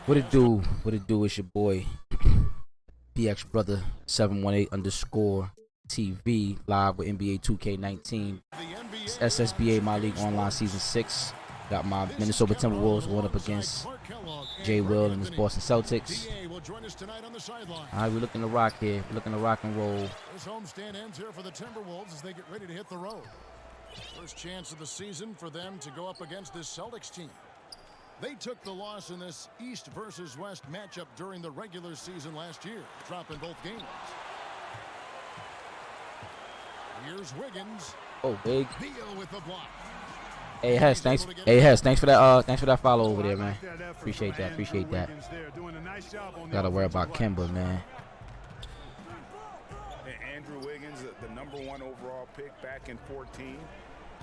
What it do? What it do? It's your boy BX Brother 718_TV live with NBA 2K19. It's SSBA My League Online Season 6. Got my Minnesota Timberwolves going up against J. Will and his Boston Celtics. All right, we're looking to rock here. We're looking to rock and roll. This homestand ends here for the Timberwolves as they get ready to hit the road. First chance of the season for them to go up against this Celtics team. They took the loss in this East versus West matchup during the regular season last year, dropping both games. Here's Wiggins. Oh, big. Beal with the block. Hey Hess, thanks. Hey Hess, thanks for that follow over there, man. Appreciate that. Appreciate that. Gotta worry about Kemba, man. Andrew Wiggins, the #1 overall pick back in 14.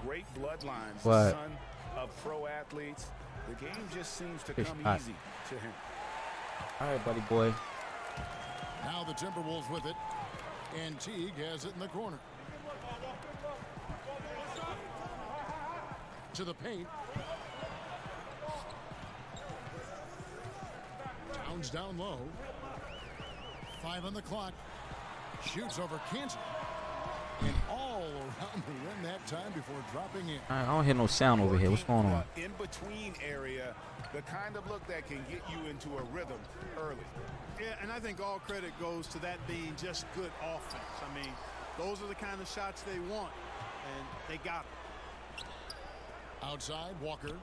Great bloodlines. What? Son of pro athletes. The game just seems to come easy to him. All right, buddy boy. Now the Timberwolves with it, and Teague has it in the corner. To the paint. Towns down low. 5 on the clock. Shoots over Kansas. And all around the rim that time before dropping in. I don't hear no sound over here. What's going on? In between area, the kind of look that can get you into a rhythm early. Yeah, and I think all credit goes to that being just good offense. I mean, those are the kind of shots they want, and they got them. Outside, Walker.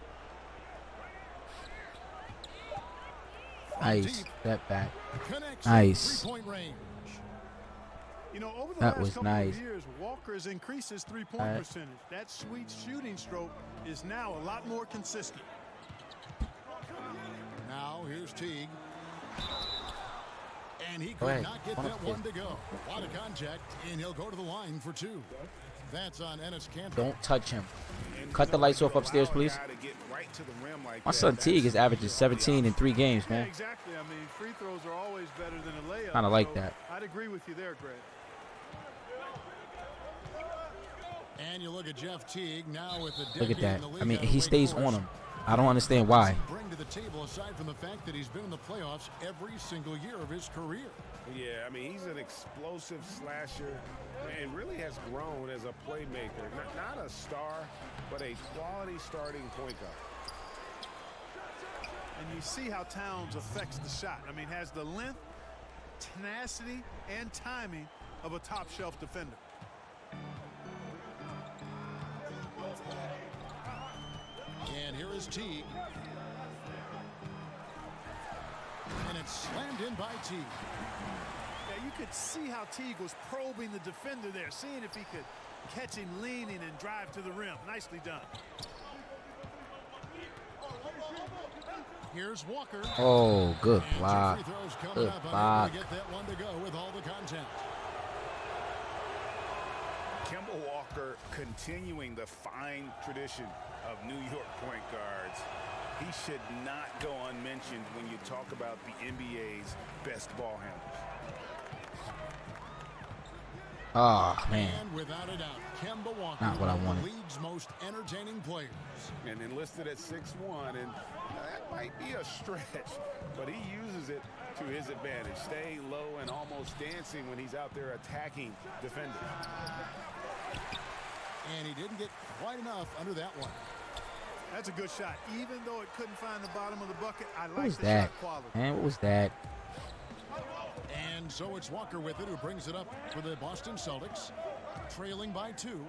Nice. Step back. Connects Nice. Three-point range. You know, over the That last was couple nice. of years, Walker has increased his three-point percentage. That sweet shooting stroke is now a lot more consistent. Now here's Teague. And he could not get that one to go. A lot of contact, and he'll go to the line for 2. That's on Ennis Cantor. Don't touch him. Cut the lights off upstairs, please. My son Teague is averaging 17 in 3 games, man. Yeah, exactly. I mean, free throws are always better than a layup. Kind of like that. I'd agree with you there, Greg. And you look at Jeff Teague now with the Look at that. in the I mean, league he out of stays Wake on Forest. him. I don't understand why. Bring to the table aside from the fact that he's been in the playoffs every single year of his career. Yeah, I mean, he's an explosive slasher and really has grown as a playmaker. Not a star, but a quality starting point guard. And you see how Towns affects the shot. I mean, has the length, tenacity, and timing of a top-shelf defender. And here is Teague. And it's slammed in by Teague. Yeah, you could see how Teague was probing the defender there, seeing if he could catch him leaning and drive to the rim. Nicely done. Here's Walker. Oh, good And block. 2 free throws coming Good up, unable block. to get that one to go with all the contact. Kemba Walker continuing the fine tradition of New York point guards. He should not go unmentioned when you talk about the NBA's best ball handlers. Oh, man. And without a doubt, Kemba Walker, Not what I one of wanted. the league's most entertaining players. And enlisted at 6'1", and that might be a stretch, but he uses it to his advantage, staying low and almost dancing when he's out there attacking defenders. And he didn't get quite enough under that one. That's a good shot. Even though it couldn't find the bottom of the bucket, I What like was the that? shot quality. Man, what was that? And so it's Walker with it who brings it up for the Boston Celtics, trailing by 2.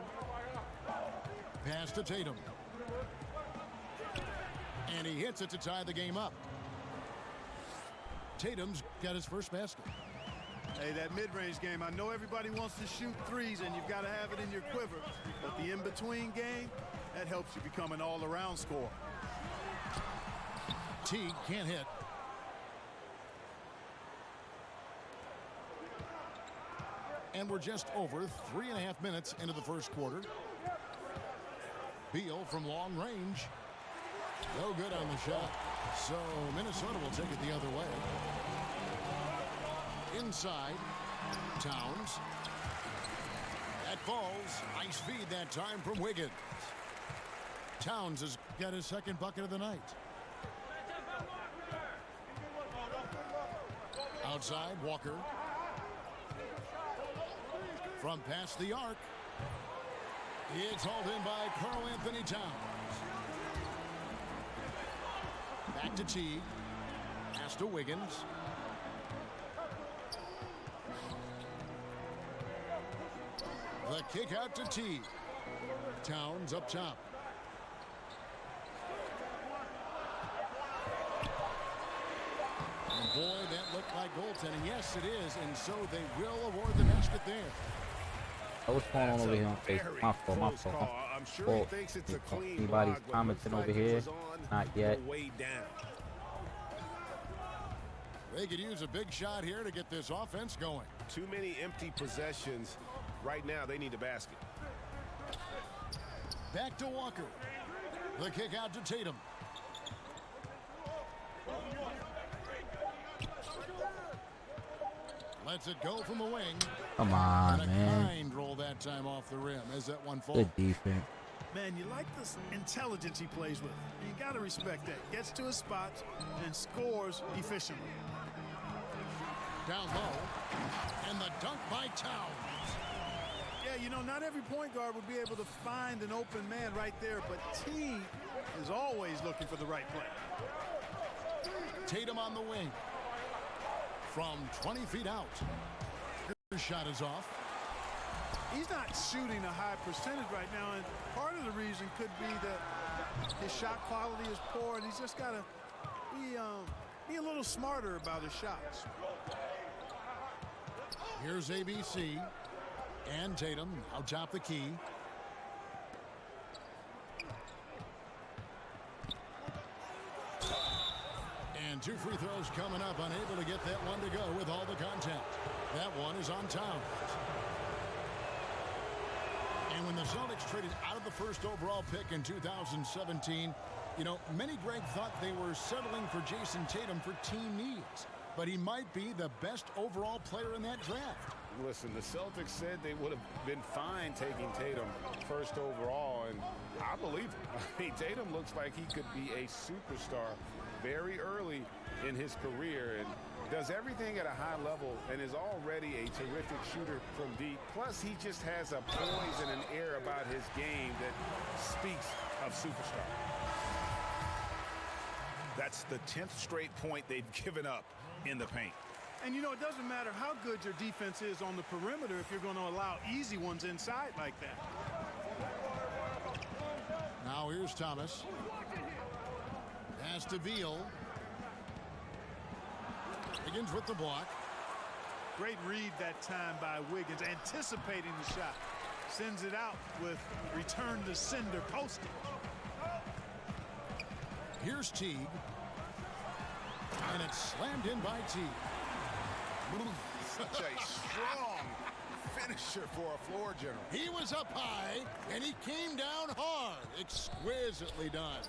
Pass to Tatum. And he hits it to tie the game up. Tatum's got his first basket. Hey, that mid-range game, I know everybody wants to shoot threes, and you've got to have it in your quiver. But the in-between game, that helps you become an all-around scorer. Teague can't hit. And we're just over 3.5 minutes into the first quarter. Beal from long range. No good on the shot. So Minnesota will take it the other way. Inside, Towns. That falls. Nice feed that time from Wiggins. Towns has got his second bucket of the night. Outside, Walker. From past the arc. It's hauled in by Karl Anthony Towns. Back to Teague. Pass to Wiggins. The kick out to Teague. Towns up top. And boy, that looked like goaltending. Yes, it is. And so they will award the basket there. What's going on over here on Facebook? My fault. I'm sure he thinks it's a clean Anybody's block, but commenting looks over like it here? was on Not yet. the way down. They could use a big shot here to get this offense going. Too many empty possessions. Right now, they need a basket. Back to Walker. The kick out to Tatum. Lets it go from the wing. Come on, and a man. kind roll that time off the rim as that one falls. Good defense. Man, you like this intelligence he plays with. You got to respect that. Gets to his spots and scores efficiently. Down low. And the dunk by Towns. Yeah, you know, not every point guard would be able to find an open man right there, but T is always looking for the right play. Tatum on the wing. From 20 feet out. His shot is off. He's not shooting a high percentage right now, and part of the reason could be that his shot quality is poor, and he's just got to be a little smarter about his shots. Here's ABC and Tatum out top the key. And two free throws coming up, unable to get that one to go with all the contact. That one is on Towns. And when the Celtics traded out of the first overall pick in 2017, you know, many, Greg, thought they were settling for Jason Tatum for team needs. But he might be the best overall player in that draft. Listen, the Celtics said they would have been fine taking Tatum first overall, and I believe him. I mean, Tatum looks like he could be a superstar very early in his career and does everything at a high level and is already a terrific shooter from deep. Plus, he just has a poise and an air about his game that speaks of superstar. That's the 10th straight point they've given up in the paint. And, you know, it doesn't matter how good your defense is on the perimeter if you're going to allow easy ones inside like that. Now here's Thomas. Pass to Veal. Wiggins with the block. Great read that time by Wiggins, anticipating the shot. Sends it out with return to sender posting. Here's Teague. And it's slammed in by Teague. Such a strong finisher for a floor general. He was up high, and he came down hard. Exquisitely done.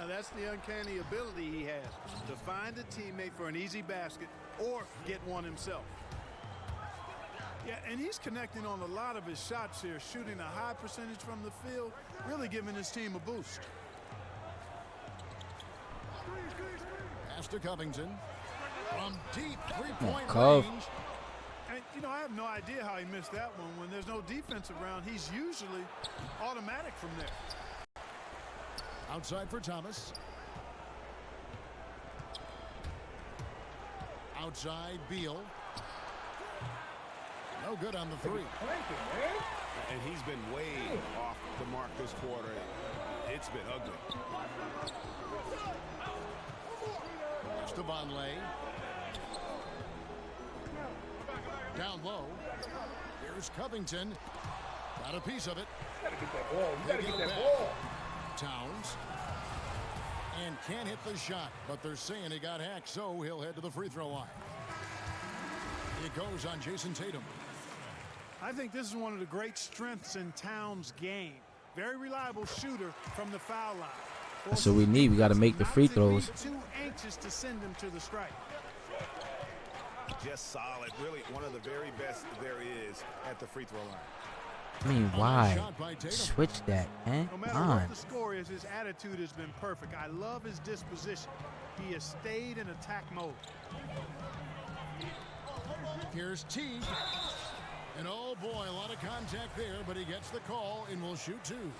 That's the uncanny ability he has to find a teammate for an easy basket or get one himself. Yeah, and he's connecting on a lot of his shots here, shooting a high percentage from the field, really giving his team a boost. Pass to Covington. From deep three-point range. And, you know, I have no idea how he missed that one. When there's no defense around, he's usually automatic from there. Outside for Thomas. Outside, Beal. No good on the three. And he's been way off the mark this quarter. It's been ugly. That's to Vonleh. Down low. Here's Covington. Got a piece of it. Gotta get that ball. Towns. And can't hit the shot, but they're saying he got hacked, so he'll head to the free throw line. It goes on Jason Tatum. I think this is one of the great strengths in Towns' game. Very reliable shooter from the foul line. That's what we need. We got to make the free throws. Too anxious to send him to the strike. Just solid. Really one of the very best there is at the free throw line. I mean, why? Switch that, man. No matter Come on. what the score is, his attitude has been perfect. I love his disposition. He has stayed in attack mode. Here's Teague. And oh boy, a lot of contact there, but he gets the call and will shoot two. And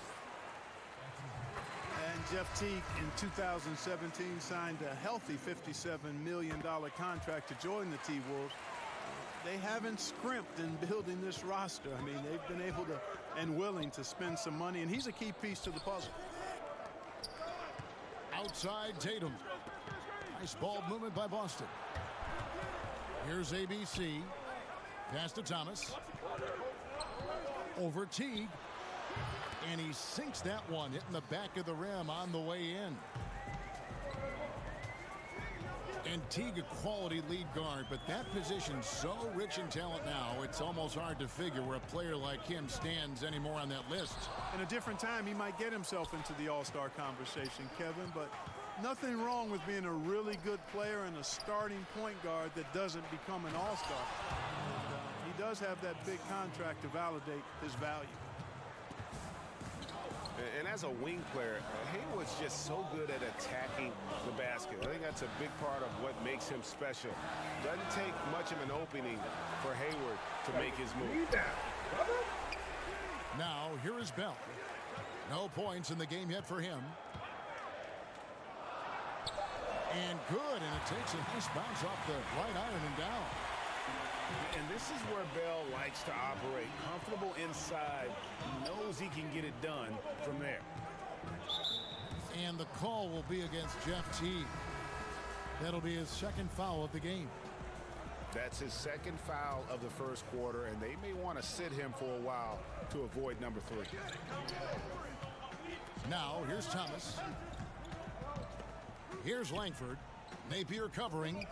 Jeff Teague in 2017 signed a healthy $57 million contract to join the T-Wolves. They haven't scrimped in building this roster. I mean, they've been able to and willing to spend some money, and he's a key piece to the puzzle. Outside Tatum. Nice ball movement by Boston. Here's ABC. Pass to Thomas. Over Teague. And he sinks that one, hitting the back of the rim on the way in. And Teague, a quality lead guard, but that position's so rich in talent now, it's almost hard to figure where a player like him stands anymore on that list. In a different time, he might get himself into the all-star conversation, Kevin, but nothing wrong with being a really good player and a starting point guard that doesn't become an all-star. He does have that big contract to validate his value. And as a wing player, Hayward's just so good at attacking the basket. I think that's a big part of what makes him special. Doesn't take much of an opening for Hayward to make his move. Now, here is Bell. No points in the game yet for him. And good, and it takes a nice bounce off the right iron and down. And this is where Bell likes to operate. Comfortable inside. He knows he can get it done from there. And the call will be against Jeff Teague. That'll be his second foul of the game. That's his second foul of the first quarter, and they may want to sit him for a while to avoid number 3. Now, here's Thomas. Here's Langford. Napier covering.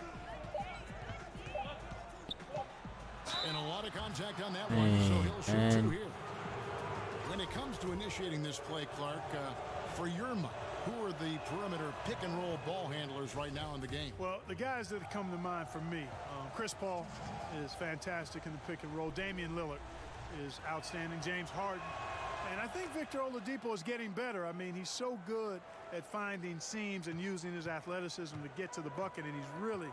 And a lot of contact on that one, so he'll shoot 2 here. When it comes to initiating this play, Clark, for your money, who are the perimeter pick-and-roll ball handlers right now in the game? Well, the guys that come to mind for me, Chris Paul is fantastic in the pick-and-roll. Damian Lillard is outstanding. James Harden. And I think Victor Oladipo is getting better. I mean, he's so good at finding seams and using his athleticism to get to the bucket, and he's really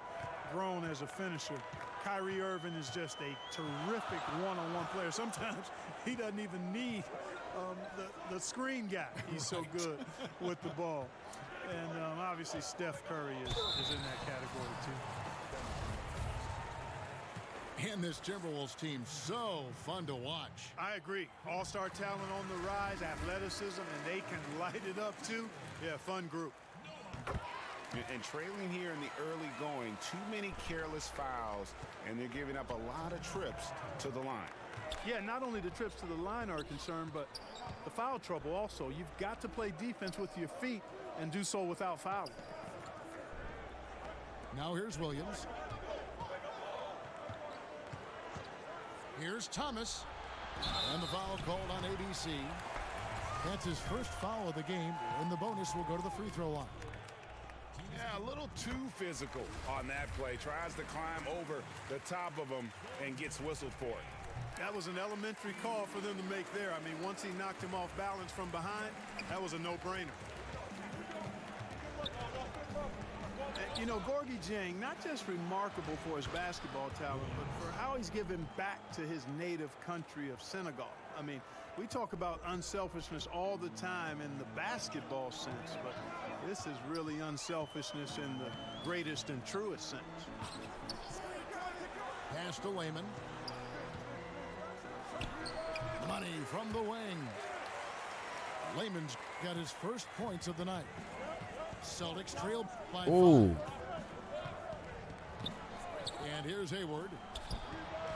grown as a finisher. Kyrie Irving is just a terrific one-on-one player. Sometimes he doesn't even need the screen guy. He's so good with the ball. And obviously Steph Curry is in that category too. And this Timberwolves team, so fun to watch. I agree. All-star talent on the rise, athleticism, and they can light it up too. Yeah, fun group. And trailing here in the early going, too many careless fouls, and they're giving up a lot of trips to the line. Yeah, not only the trips to the line are a concern, but the foul trouble also. You've got to play defense with your feet and do so without fouling. Now here's Williams. Here's Thomas. And the foul called on ABC. That's his first foul of the game, and the bonus will go to the free throw line. Yeah, a little too physical on that play. Tries to climb over the top of him and gets whistled for it. That was an elementary call for them to make there. I mean, once he knocked him off balance from behind, that was a no-brainer. You know, Gorgie Dieng, not just remarkable for his basketball talent, but for how he's given back to his native country of Senegal. I mean, we talk about unselfishness all the time in the basketball sense, but this is really unselfishness in the greatest and truest sense. Pass to Layman. Money from the wing. Layman's got his first points of the night. Celtics trail by 5. And here's Hayward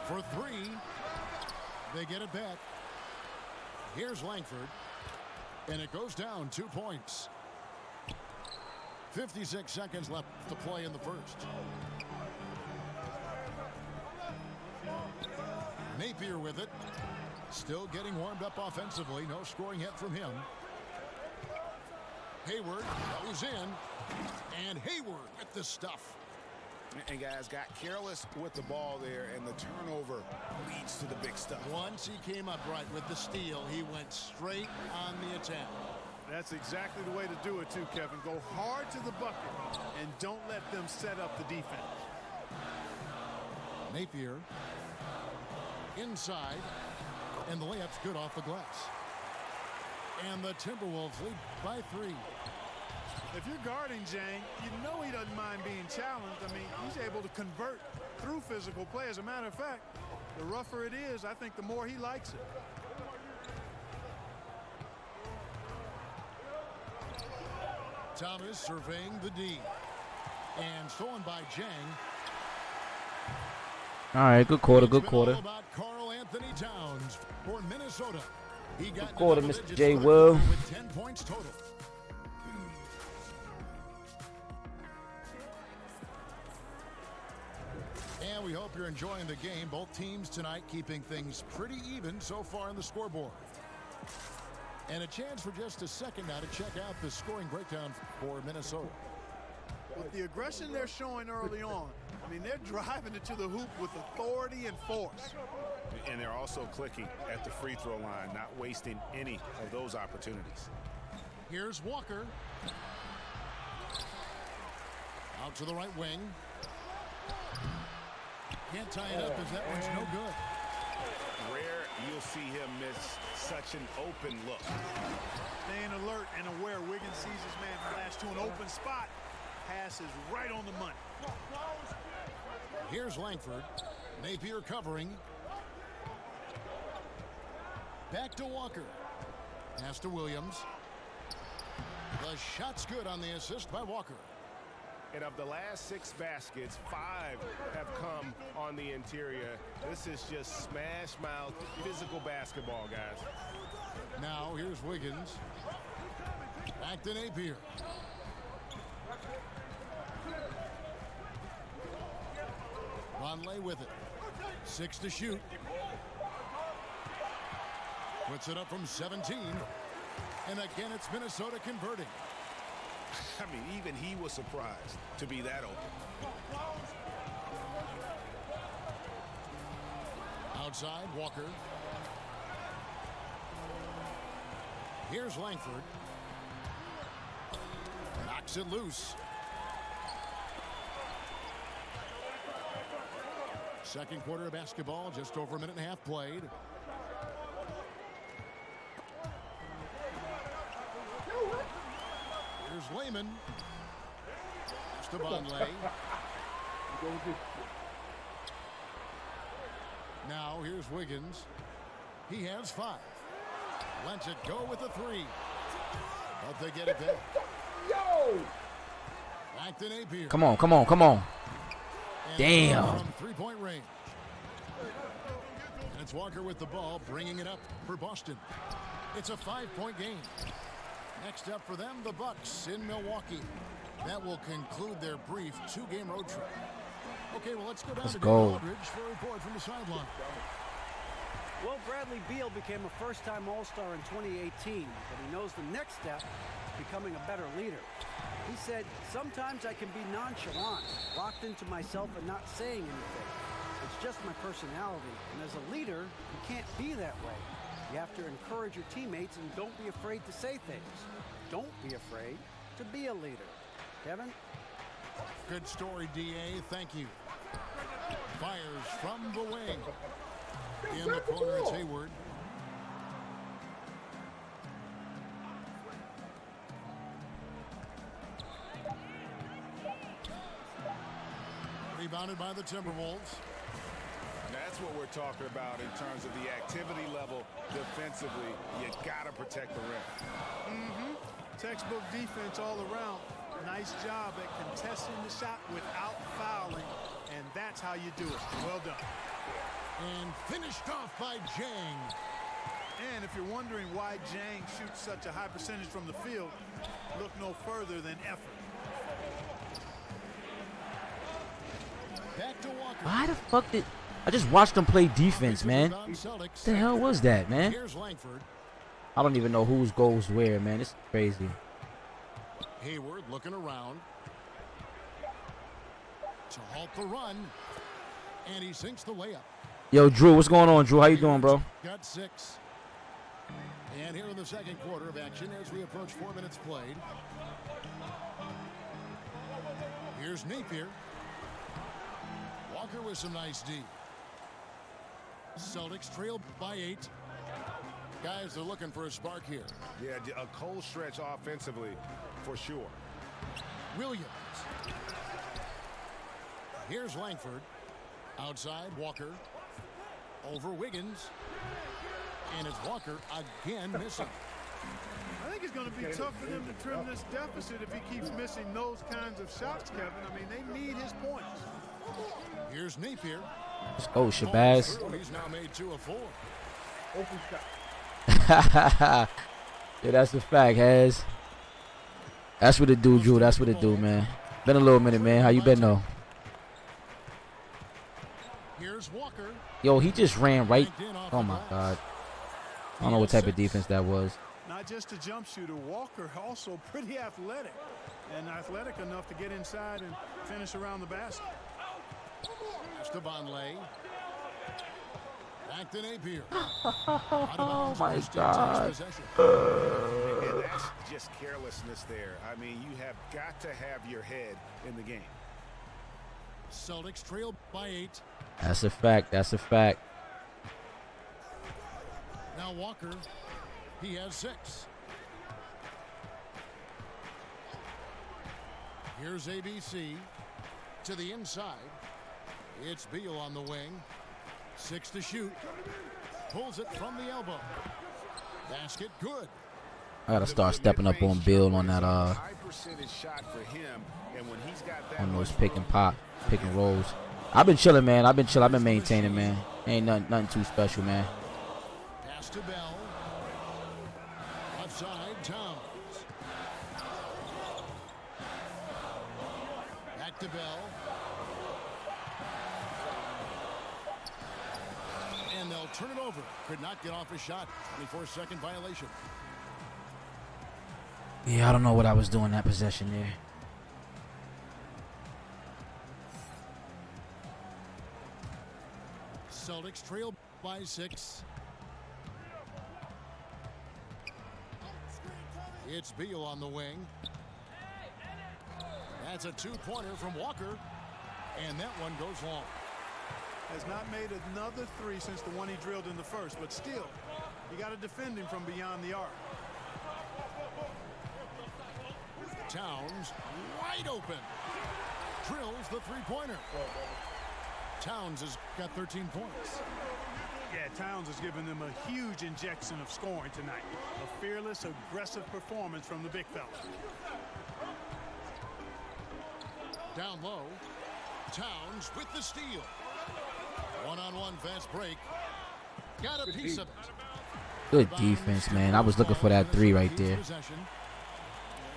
for 3. They get it back. Here's Langford. And it goes down 2 points. 56 seconds left to play in the first. Napier with it. Still getting warmed up offensively. No scoring yet from him. Hayward goes in. And Hayward with the stuff. And guys got careless with the ball there, and the turnover leads to the big stuff. Once he came up right with the steal, he went straight on the attack. That's exactly the way to do it too, Kevin. Go hard to the bucket and don't let them set up the defense. Napier. Inside. And the layup's good off the glass. And the Timberwolves lead by 3. If you're guarding Jang, you know he doesn't mind being challenged. I mean, he's able to convert through physical play. As a matter of fact, the rougher it is, I think the more he likes it. Thomas surveying the D. And stolen by Jang. All right, good quarter, good It's been quarter. all about Karl Anthony Towns for Minnesota. He got Good quarter, double Mr. digits J. for the Will. quarter with 10 points total. And we hope you're enjoying the game. Both teams tonight keeping things pretty even so far in the scoreboard. And a chance for just a second now to check out the scoring breakdown for Minnesota. With the aggression they're showing early on, I mean, they're driving it to the hoop with authority and force. And they're also clicking at the free throw line, not wasting any of those opportunities. Here's Walker. Out to the right wing. Can't tie it up as that one's no good. Rare you'll see him miss such an open look. Staying alert and aware. Wiggins sees his man flash to an open spot. Pass is right on the money. Here's Langford. Napier covering. Back to Walker. Pass to Williams. The shot's good on the assist by Walker. And of the last 6 baskets, 5 have come on the interior. This is just smash mouth physical basketball, guys. Now here's Wiggins. Back to Napier. Conley with it. 6 to shoot. Puts it up from 17. And again, it's Minnesota converting. I mean, even he was surprised to be that open. Outside, Walker. Here's Langford. Knocks it loose. Second quarter of basketball, just over a minute and a half played. Here's Lehman. Pass to Bonley. Now here's Wiggins. He has 5. Lets it go with a 3. But they get it back. Yo! Back to Napier. Come on, come on, come on. And Damn. from 3-point range. And it's Walker with the ball, bringing it up for Boston. It's a 5-point game. Next up for them, the Bucks in Milwaukee. That will conclude their brief 2-game road trip. Okay, well, let's go down to David Aldridge for a report from the sideline. Well, Bradley Beal became a first-time All-Star in 2018, but he knows the next step, becoming a better leader. He said, sometimes I can be nonchalant, locked into myself and not saying anything. It's just my personality, and as a leader, you can't be that way. You have to encourage your teammates and don't be afraid to say things. Don't be afraid to be a leader. Kevin? Good story, D.A. Thank you. Fires from the wing. In the corner, it's Hayward. Rebounded by the Timberwolves. That's what we're talking about in terms of the activity level defensively. You got to protect the rim. Textbook defense all around. Nice job at contesting the shot without fouling, and that's how you do it. Well done. And finished off by Jang. And if you're wondering why Jang shoots such a high percentage from the field, look no further than effort. Back to Walker. Why the fuck did I just watched them play defense, man? Celtics. What the hell was that, man? Here's Langford. I don't even know whose goes where, man. It's crazy. Hayward looking around to halt the run, and he sinks the layup. Yo, Drew, what's going on, Drew? How you doing, bro? Got 6. And here in the second quarter of action as we approach 4 minutes played. Here's Napier. Walker with some nice D. Celtics trail by 8. Guys, they're looking for a spark here. Yeah, a cold stretch offensively for sure. Williams. Here's Langford. Outside, Walker. Over Wiggins. And it's Walker again missing. I think it's going to be tough for them to trim this deficit if he keeps missing those kinds of shots, Kevin. I mean, they need his points. Here's Napier. Let's go, Shabazz. He's now made 2 of 4. Open shot. Yeah, that's the fact, Hez. That's what it do, Drew. That's what it do, man. Been a little minute, man. How you been, though? Here's Walker. Yo, he just ran right. Oh, my God. I don't know what type of defense that was. Not just a jump shooter, Walker also pretty athletic. And athletic enough to get inside and finish around the basket. Esteban Lay. Back to Napier. Oh, my God. And that's just carelessness there. I mean, you have got to have your head in the game. Celtics trail by 8. That's a fact. That's a fact. Now Walker. He has 6. Here's ABC to the inside. It's Beal on the wing. 6 to shoot. Pulls it from the elbow. Basket good. I gotta start stepping up on Bill on that on those pick and rolls. I've been chilling, man. I've been maintaining, man. Ain't nothing too special, man. Pass to Bell. Left side, Towns. Back to Bell. And they'll turn it over. Could not get off a shot. 24-second violation. Yeah, I don't know what I was doing that possession there. Celtics trail by 6. It's Beal on the wing. That's a 2-pointer from Walker. And that one goes long. Has not made another 3 since the one he drilled in the first, but still, you got to defend him from beyond the arc. Towns wide open. Drills the 3-pointer. Towns has got 13 points. Yeah, Towns has given them a huge injection of scoring tonight. A fearless, aggressive performance from the big fella. Down low. Towns with the steal. One-on-one fast break. Got a piece of it. Good defense, man. I was looking for that 3 right there.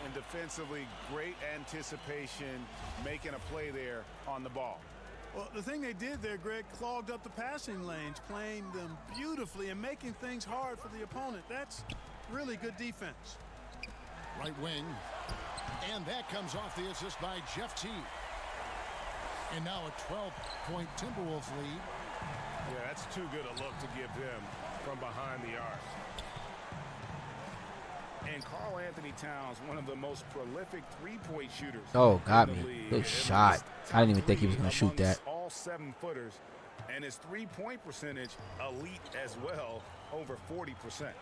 And defensively, great anticipation, making a play there on the ball. Well, the thing they did there, Greg, clogged up the passing lanes, playing them beautifully and making things hard for the opponent. That's really good defense. Right wing. And that comes off the assist by Jeff T. And now a 12-point Timberwolves lead. Yeah, that's too good a look to give them from behind the arc. And Karl Anthony Towns, one of the most prolific three-point shooters. Oh, got me. Good shot. I didn't even think he was going to shoot that. All 7-footers, and his three-point percentage elite as well, over 40%.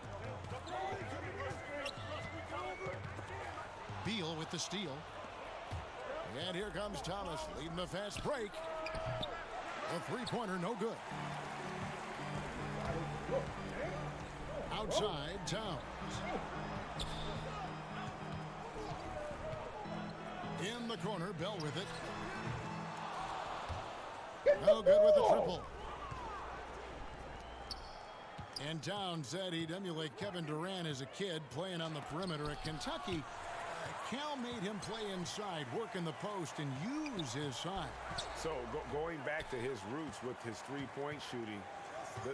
Beal with the steal. And here comes Thomas leading the fast break. The three-pointer no good. Outside Towns. In the corner, Bell with it. No good with the triple. And Towns said he'd emulate Kevin Durant as a kid playing on the perimeter at Kentucky. Cal made him play inside, work in the post, and use his size. So going back to his roots with his three-point shooting,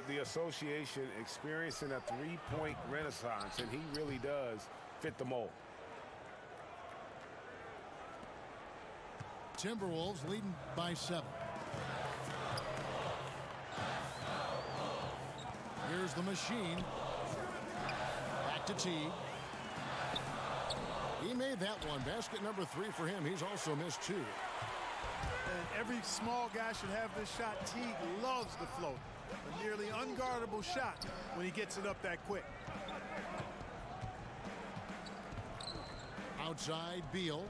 the association experiencing a three-point renaissance, and he really does fit the mold. Timberwolves leading by 7. Here's the machine. Back to Teague. He made that one. Basket number 3 for him. He's also missed 2. And every small guy should have this shot. Teague loves the float. A nearly unguardable shot when he gets it up that quick. Outside, Beal.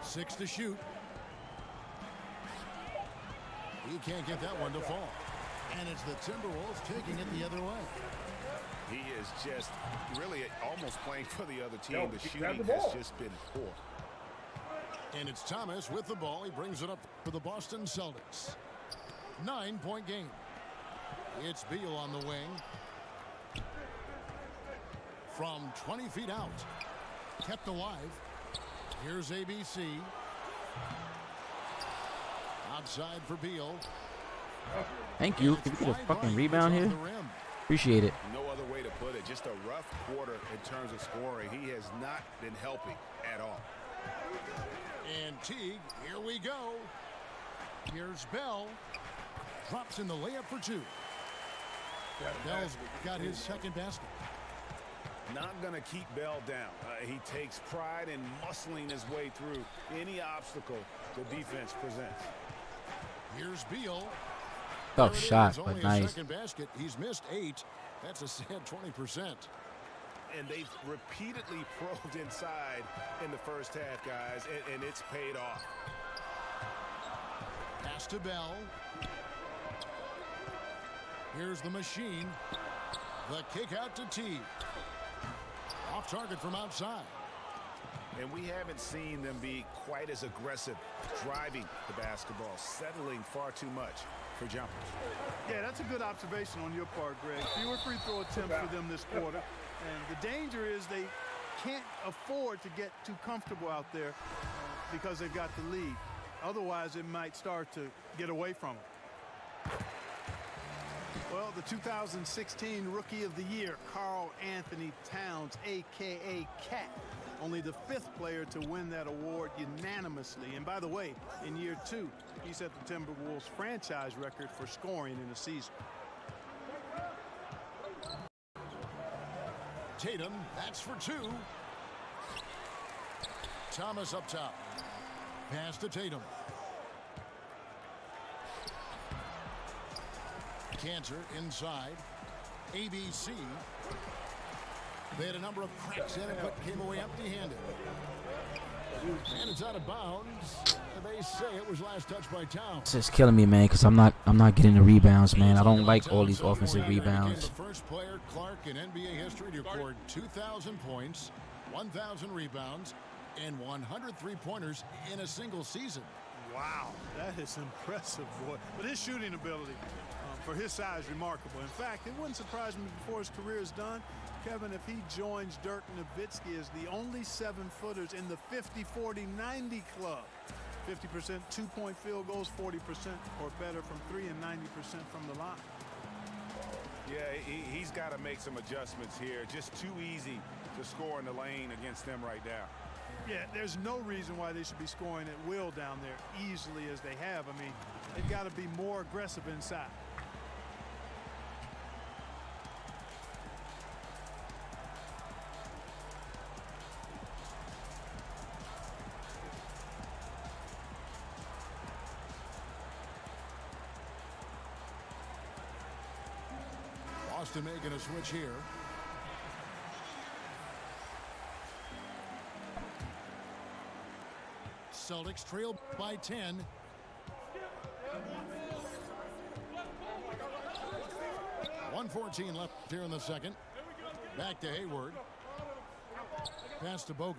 6 to shoot. He can't get that one to fall. And it's the Timberwolves taking it the other way. He is just really almost playing for the other team. No, the he shooting grabbed the has ball. just been poor. And it's Thomas with the ball. He brings it up for the Boston Celtics. 9-point game. It's Beal on the wing. From 20 feet out. Kept alive. Here's ABC. Outside for Beal. Thank you. Can we get a fucking rebound here? Appreciate it. No other way to put it. Just a rough quarter in terms of scoring. He has not been helping at all. And Teague, here we go. Here's Bell. Drops in the layup for 2. Bell's got his second basket. Not going to keep Bell down. He takes pride in muscling his way through any obstacle the defense presents. Here's Beal. Tough There it shot, is, but only nice. a second basket. He's missed 8. That's a sad 20%. And they've repeatedly probed inside in the first half, guys, and it's paid off. Pass to Bell. Here's the machine. The kick out to Teague. Off target from outside. And we haven't seen them be quite as aggressive driving the basketball, settling far too much for jumpers. Yeah, that's a good observation on your part, Greg. Fewer free throw attempts for them this quarter. And the danger is they can't afford to get too comfortable out there because they've got the lead. Otherwise, it might start to get away from them. Well, the 2016 Rookie of the Year, Karl Anthony Towns, a.k.a. Cat. Only the 5th player to win that award unanimously. And by the way, in year 2, he set the Timberwolves franchise record for scoring in a season. Tatum, that's for 2. Thomas up top. Pass to Tatum. Cantor inside. ABC. They had a number of cracks in it, but came away empty-handed. And it's out of bounds. They say it was last touched by Towns. It's just killing me, man, because I'm not getting the rebounds, man. I don't like all these offensive rebounds. The first player, Clark, in NBA history to record 2,000 points, 1,000 rebounds, and 100 three-pointers in a single season. Wow, that is impressive, boy. But his shooting ability for his size, remarkable. In fact, it wouldn't surprise me before his career is done, Kevin, if he joins Dirk Nowitzki as the only 7-footers in the 50-40-90 club. 50% two-point field goals, 40% or better from 3, and 90% from the line. Yeah, he's got to make some adjustments here. Just too easy to score in the lane against them right now. Yeah, there's no reason why they should be scoring at will down there easily as they have. I mean, they've got to be more aggressive inside. Boston making a switch here. Celtics trail by 10. .114 left here in the second. Back to Hayward. Pass to Bogut.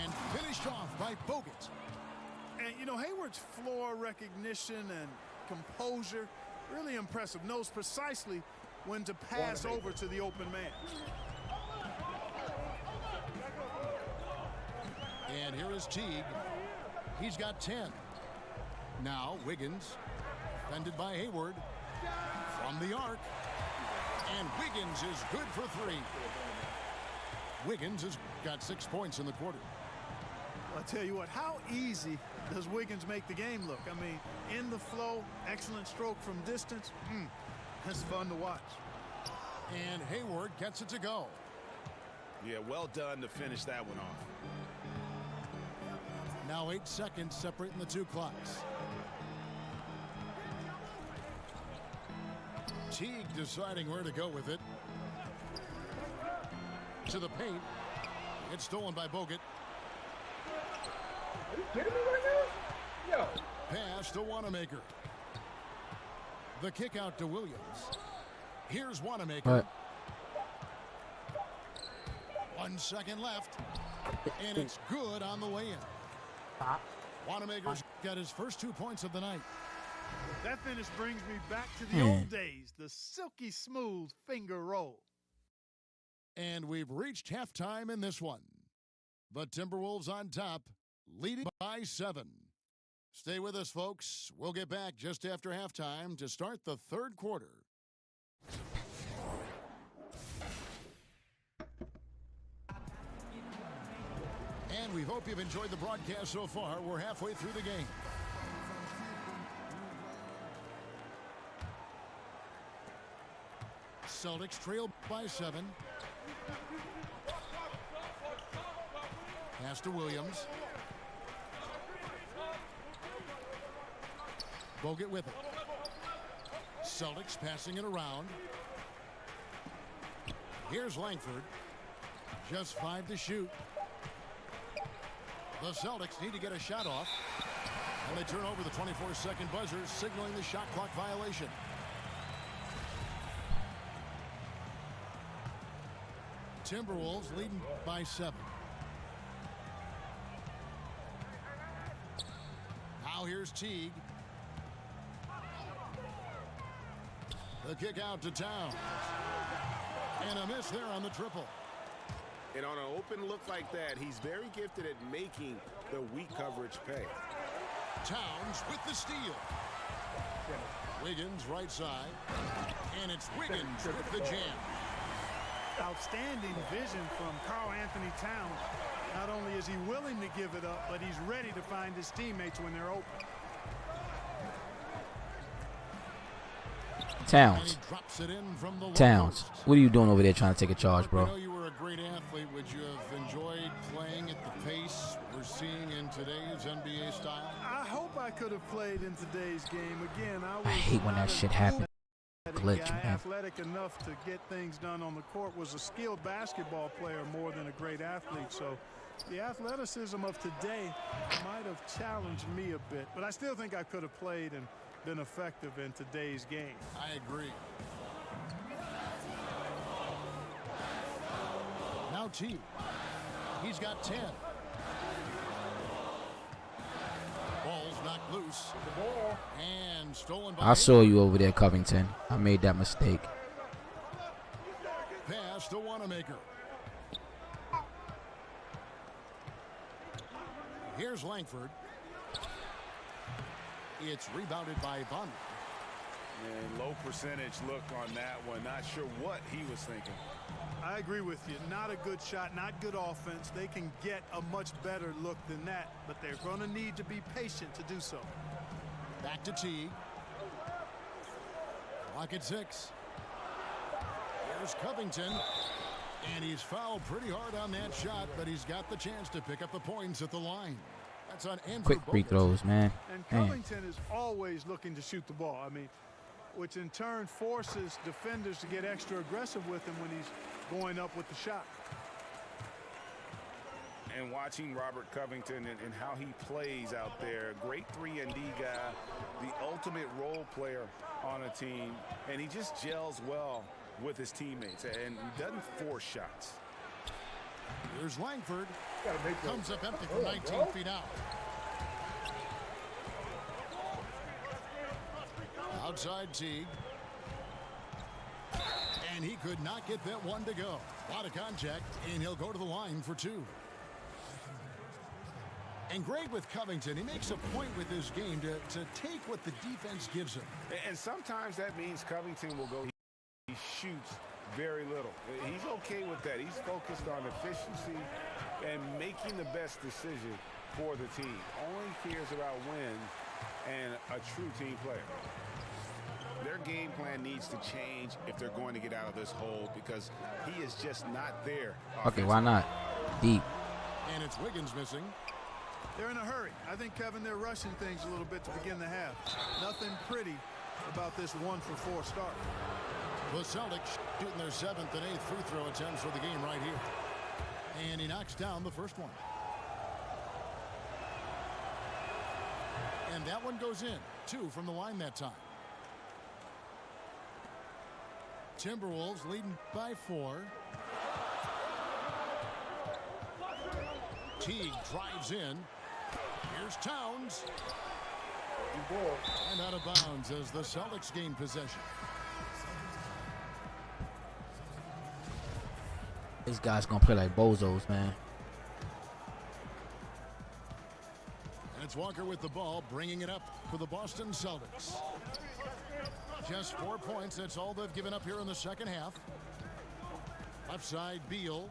And finished off by Bogut. And, you know, Hayward's floor recognition and composure, really impressive. Knows precisely when to pass over to the open man. And here is Teague. He's got 10. Now Wiggins, defended by Hayward. From the arc. And Wiggins is good for 3. Wiggins has got 6 points in the quarter. I'll tell you what, how easy does Wiggins make the game look? I mean, in the flow, excellent stroke from distance. That's fun to watch. And Hayward gets it to go. Yeah, well done to finish that one off. Now 8 seconds separating the two clocks. Teague deciding where to go with it. To the paint. It's stolen by Bogut. Are you kidding me right now? Yo. Pass to Wanamaker. The kick out to Williams. Here's Wanamaker. 1 second left. And it's good on the way in. Wanamaker's got his first 2 points of the night. That finish brings me back to the old days, the silky smooth finger roll. And we've reached halftime in this one. The Timberwolves on top, leading by 7. Stay with us, folks. We'll get back just after halftime to start the third quarter. And we hope you've enjoyed the broadcast so far. We're halfway through the game. Celtics trail by 7. Pass to Williams. Bogut with it. Celtics passing it around. Here's Langford. Just 5 to shoot. The Celtics need to get a shot off. And they turn over the 24-second buzzer, signaling the shot clock violation. Timberwolves leading by 7. Now here's Teague. The kick out to Towns. And a miss there on the triple. And on an open look like that, he's very gifted at making the weak coverage pay. Towns with the steal. Wiggins right side. And it's Wiggins with the jam. Outstanding vision from Karl Anthony Towns. Not only is he willing to give it up, but he's ready to find his teammates when they're open. Towns. Towns. What are you doing over there trying to take a charge, bro? I know you were a great athlete. Would you have enjoyed playing at the pace we're seeing in today's NBA style? I hope I could have played in today's game. Again, I hate when that shit happens. Glitch, man. Athletic enough to get things done on the court, was a skilled basketball player more than a great athlete. So the athleticism of today might have challenged me a bit, but I still think I could have played and been effective in today's game. I agree. Now T. He's got 10. Ball's knocked loose. The ball. And stolen by. I saw you over there, Covington. I made that mistake. Pass to Wanamaker. Here's Langford. It's rebounded by Von. And low percentage look on that one. Not sure what he was thinking. I agree with you. Not a good shot, not good offense. They can get a much better look than that, but they're going to need to be patient to do so. Back to T. Clock at 6. Here's Covington. And he's fouled pretty hard on that shot, but he's got the chance to pick up the points at the line. That's on Andrew Quick free throws, man. And Covington is always looking to shoot the ball. I mean, which in turn forces defenders to get extra aggressive with him when he's going up with the shot. And watching Robert Covington and how he plays out there, great 3-and-D guy, the ultimate role player on a team, and he just gels well with his teammates and he doesn't force shots. Here's Langford. Comes up empty from 19 feet out. Outside Teague. And he could not get that one to go. A lot of contact, and he'll go to the line for 2. And great with Covington. He makes a point with his game to take what the defense gives him. And sometimes that means Covington will go. He shoots very little. He's okay with that. He's focused on efficiency and making the best decision for the team. Only cares about wins and a true team player. Their game plan needs to change if they're going to get out of this hole because he is just not there. Okay, why not? Deep. And it's Wiggins missing. They're in a hurry. I think, Kevin, they're rushing things a little bit to begin the half. Nothing pretty about this 1-for-4 start. The Celtics shooting their 7th and 8th free throw attempts for the game right here. And he knocks down the first one. And that one goes in. 2 from the line that time. Timberwolves leading by 4. Teague drives in. Here's Towns. And out of bounds as the Celtics gain possession. This guy's gonna play like bozos, man. And it's Walker with the ball, bringing it up for the Boston Celtics. Just 4 points. That's all they've given up here in the second half. Left side, Beal.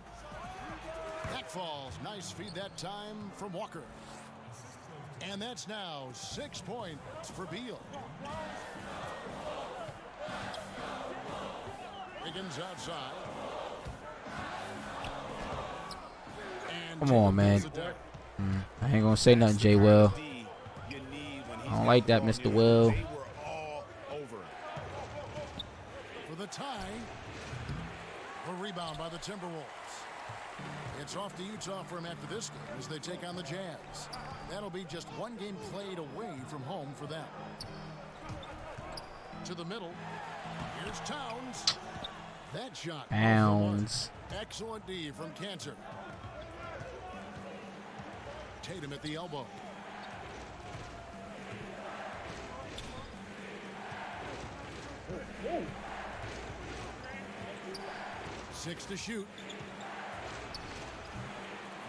That falls. Nice feed that time from Walker. And that's now 6 points for Beal. Higgins outside. And Come on, man. I ain't gonna say nothing, J. Will. I don't like that, Mr. Will. For the tie. A rebound by the Timberwolves. It's off to Utah for him after this game as they take on the Jazz. That'll be just 1 game played away from home for them. To the middle. Here's Towns. That shot. Towns. Excellent D from Cantor. Tatum at the elbow. Six to shoot.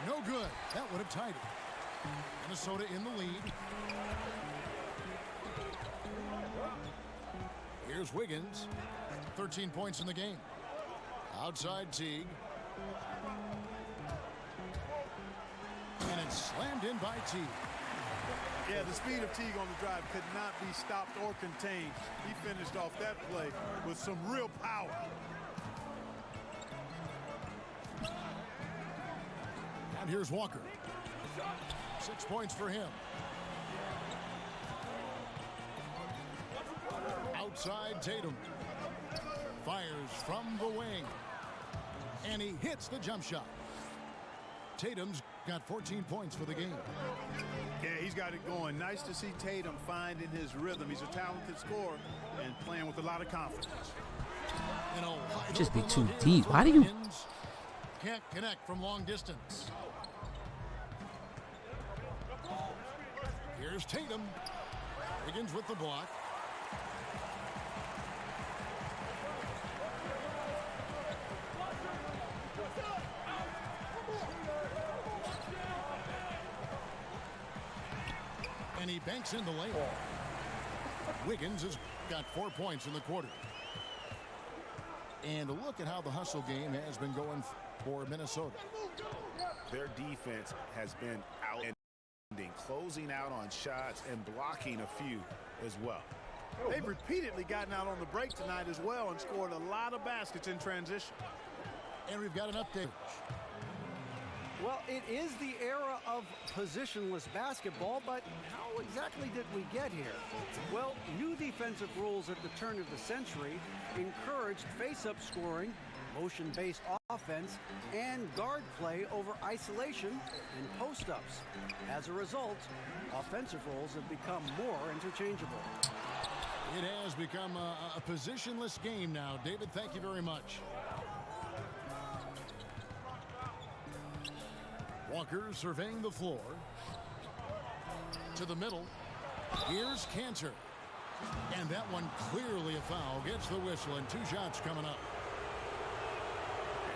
No good. That would have tied it. Minnesota in the lead. Here's Wiggins. 13 points in the game. Outside Teague. And it's slammed in by Teague. Yeah, the speed of Teague on the drive could not be stopped or contained. He finished off that play with some real power. And here's Walker. 6 points for him. Outside Tatum. Fires from the wing. And he hits the jump shot. Tatum's got 14 points for the game. Yeah, he's got it going. Nice to see Tatum finding his rhythm. He's a talented scorer and playing with a lot of confidence. Just be too deep. Why do you? Can't connect from long distance. Here's Tatum. Wiggins with the block. And he banks in the layup. Wiggins has got 4 points in the quarter. And look at how the hustle game has been going for Minnesota. Their defense has been outstanding, closing out on shots and blocking a few as well. They've repeatedly gotten out on the break tonight as well and scored a lot of baskets in transition. And we've got an update. Well, it is the era of positionless basketball, but how exactly did we get here? Well, new defensive rules at the turn of the century encouraged face-up scoring, motion-based offense, and guard play over isolation and post-ups. As a result, offensive roles have become more interchangeable. It has become a positionless game now. David, thank you very much. Walker surveying the floor. To the middle. Here's Cantor. And that one clearly a foul. Gets the whistle and 2 shots coming up.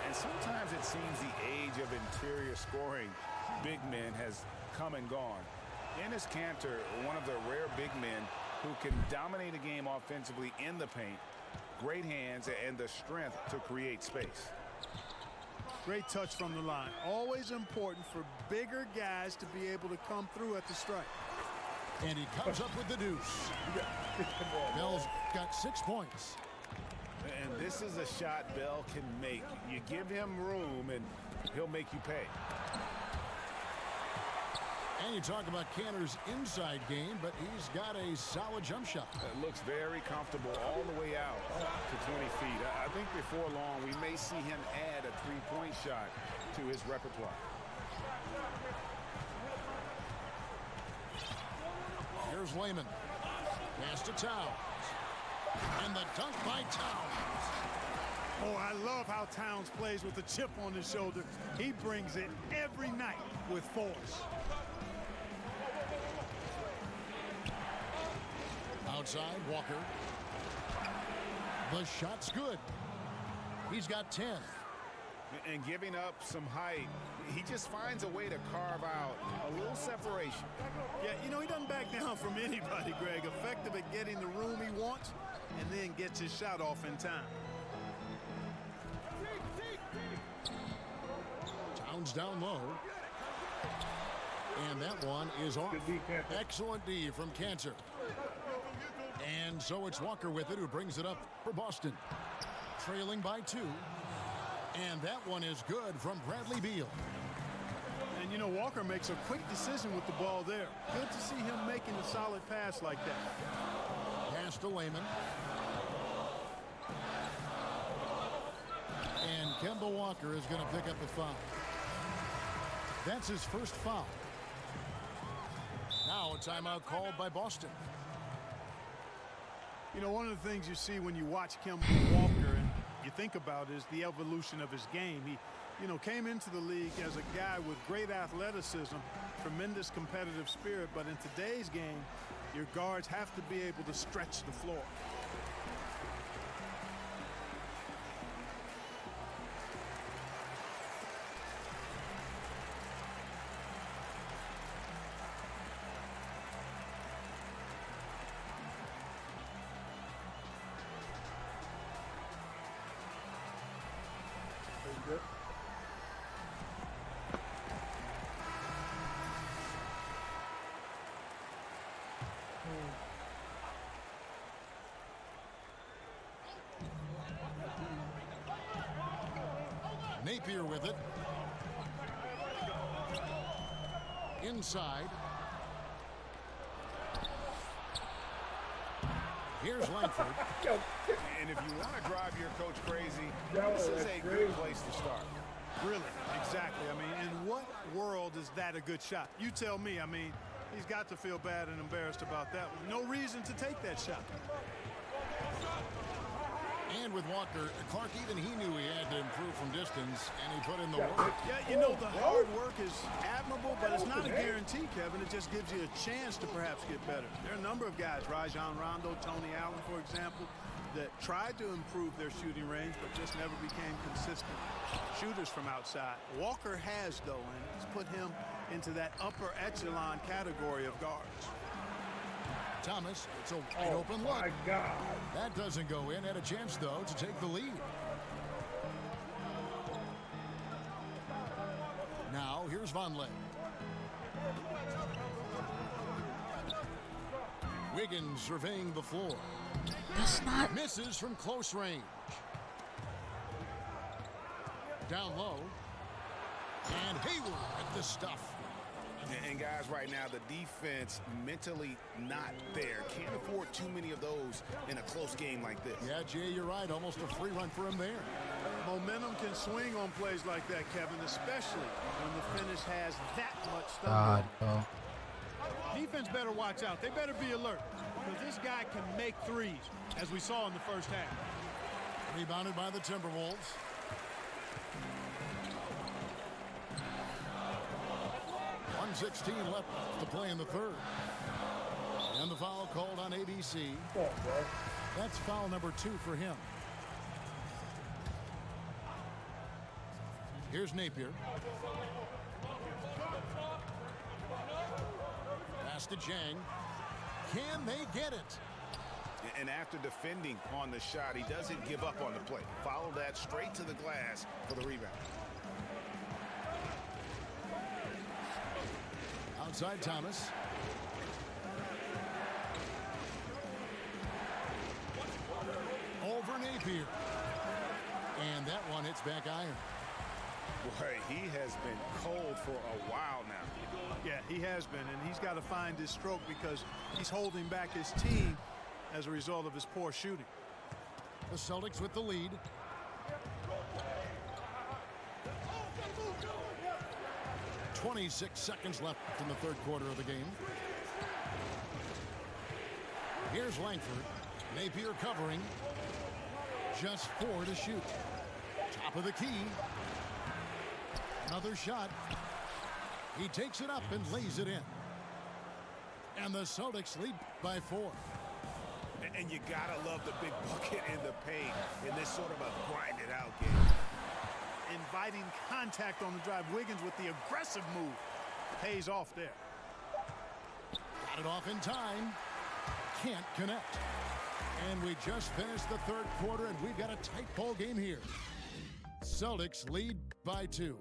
And sometimes it seems the age of interior scoring big men has come and gone. Enes Kanter, one of the rare big men who can dominate a game offensively in the paint. Great hands and the strength to create space. Great touch from the line. Always important for bigger guys to be able to come through at the strike. And he comes up with the deuce. Bell's got 6 points. And this is a shot Bell can make. You give him room and he'll make you pay. And you talk about Kanter's inside game, but he's got a solid jump shot. It looks very comfortable all the way out to 20 feet. I think before long we may see him add a three-point shot to his repertoire. Here's Layman. Pass to Towns. And the dunk by Towns. Oh, I love how Towns plays with a chip on his shoulder. He brings it every night with force. Outside, Walker. The shot's good. He's got 10. And giving up some height, he just finds a way to carve out a little separation. Yeah, you know, he doesn't back down from anybody, Greg. Effective at getting the room he wants and then gets his shot off in time. Towns down low. And that one is off. Excellent D from Kanter. And so it's Walker with it, who brings it up for Boston. Trailing by 2. And that one is good from Bradley Beal. And, you know, Walker makes a quick decision with the ball there. Good to see him making a solid pass like that. Pass to Layman. And Kemba Walker is going to pick up the foul. That's his first foul. Now a timeout called by Boston. You know, one of the things you see when you watch Kemba Walker and you think about is the evolution of his game. He, you know, came into the league as a guy with great athleticism, tremendous competitive spirit, but in today's game, your guards have to be able to stretch the floor. Napier with it. Inside. Here's Langford. And if you want to drive your coach crazy, this is a good place to start. Really, exactly. I mean, in what world is that a good shot? You tell me. I mean, he's got to feel bad and embarrassed about that. No reason to take that shot. And with Walker, Clark, even he knew he had to improve from distance, and he put in the work. Yeah, you know, the hard work is admirable, but it's not a guarantee, Kevin. It just gives you a chance to perhaps get better. There are a number of guys, Rajon Rondo, Tony Allen, for example, that tried to improve their shooting range, but just never became consistent shooters from outside. Walker has, though, and it's put him into that upper echelon category of guards. Thomas, it's a wide open look. My God. That doesn't go in. Had a chance, though, to take the lead. Now, here's Vonleh. Wiggins surveying the floor. That's not. Misses from close range. Down low. And Hayward at the stuff. And guys, right now, the defense mentally not there. Can't afford too many of those in a close game like this. Yeah, Jay, you're right. Almost a free run for him there. Momentum can swing on plays like that, Kevin, especially when the finish has that much stuff. God, bro. Defense better watch out. They better be alert because this guy can make threes, as we saw in the first half. Rebounded by the Timberwolves. .16 left to play in the third. And the foul called on ABC. That's foul number 2 for him. Here's Napier. Pass to Jang. Can they get it? And after defending on the shot, he doesn't give up on the play. Follow that straight to the glass for the rebound. Outside Thomas. Over Napier. And that one hits back iron. Boy, he has been cold for a while now. Yeah, he has been, and he's got to find his stroke because he's holding back his team as a result of his poor shooting. The Celtics with the lead. .26 left in the third quarter of the game. Here's Langford. Napier covering. Just 4 to shoot. Top of the key. Another shot. He takes it up and lays it in. And the Celtics lead by 4. And you gotta love the big bucket in the paint in this sort of a grinded out game. Inviting contact on the drive. Wiggins with the aggressive move. Pays off there. Got it off in time. Can't connect. And we just finished the third quarter, and we've got a tight ball game here. Celtics lead by 2.